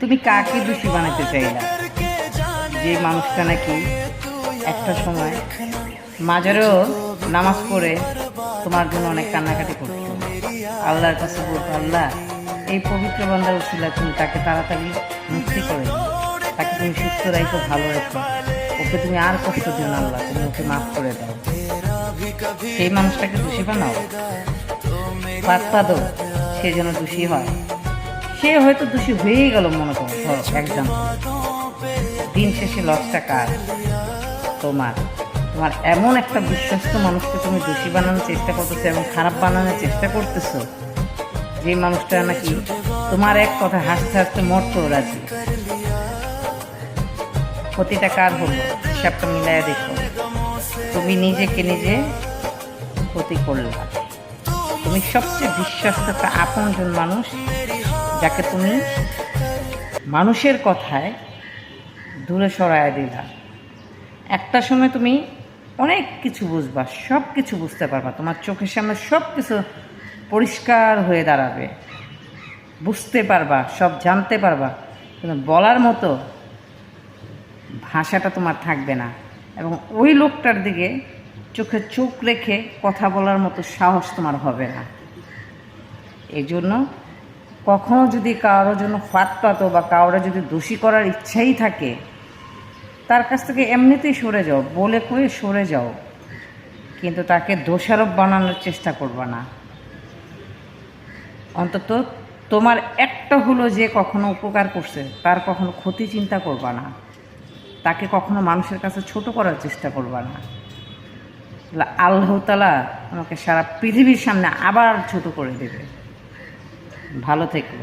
তুমি কাকে দোষী বানাতে চাইলা? যে মানুষটা নাকি একটা সময় মাজারেও নামাজ পড়ে তোমার জন্য অনেক কান্নাকাটি করতো, আল্লাহর কাছে বলতো, আল্লাহ এই পবিত্র বান্দার উছিলা তুমি তাকে তাড়াতাড়ি মুক্তি করে দিও, তাকে তুমি সুস্থ রাখো, ভালো রেখো, ওকে তুমি আর কষ্ট দিও না আল্লাহ, তুমি ওকে মাফ করে দাও। সেই মানুষটাকে দোষী বানাও, পাত্তা দাও সে যেন দোষী হয়। সে হয়তো দোষী হয়েই গেল, মনে করো, ধরো এক্সাম্পল, দিন শেষে লসটা কার? তোমার। তোমার এমন একটা বিশ্বস্ত মানুষকে তুমি দোষী বানানোর চেষ্টা করতেছো এবং খারাপ বানানোর চেষ্টা করতেছো, যে মানুষটা নাকি তোমার এক কথা হাসতে হাসতে মরতেও রাজি। ক্ষতিটা কার হলো? হিসাবটা মিলাইয়া দেখো। তুমি নিজেকে নিজে ক্ষতি করলা। তুমি সবচেয়ে বিশ্বস্ত একটা আপনজন মানুষ, যাকে তুমি মানুষের কথায় দূরে সরাইয়া দিলা। একটা সময় তুমি অনেক কিছু বুঝবা, সব কিছু বুঝতে পারবা, তোমার চোখের সামনে সব কিছু পরিষ্কার হয়ে দাঁড়াবে, বুঝতে পারবা, সব জানতে পারবা, কিন্তু বলার মতো ভাষাটা তোমার থাকবে না, এবং ওই লোকটার দিকে চোখে চোখ রেখে কথা বলার মতো সাহস তোমার হবে না। এই জন্য কখনো যদি কারোর জন্য ফাঁদ পাতো বা কারোর যদি দোষী করার ইচ্ছাই থাকে, তার কাছ থেকে এমনিতেই সরে যাও, বলে কয়ে সরে যাও, কিন্তু তাকে দোষারোপ বানানোর চেষ্টা করবা না। অন্তত তোমার একটা হলো যে কখনো উপকার করছে, তার কখনো ক্ষতি চিন্তা করবা না, তাকে কখনো মানুষের কাছে ছোট করার চেষ্টা করবা না। আল্লাহ তাআলা আমাকে সারা পৃথিবীর সামনে আবার ছোট করে দেবে। ভালো থেকো।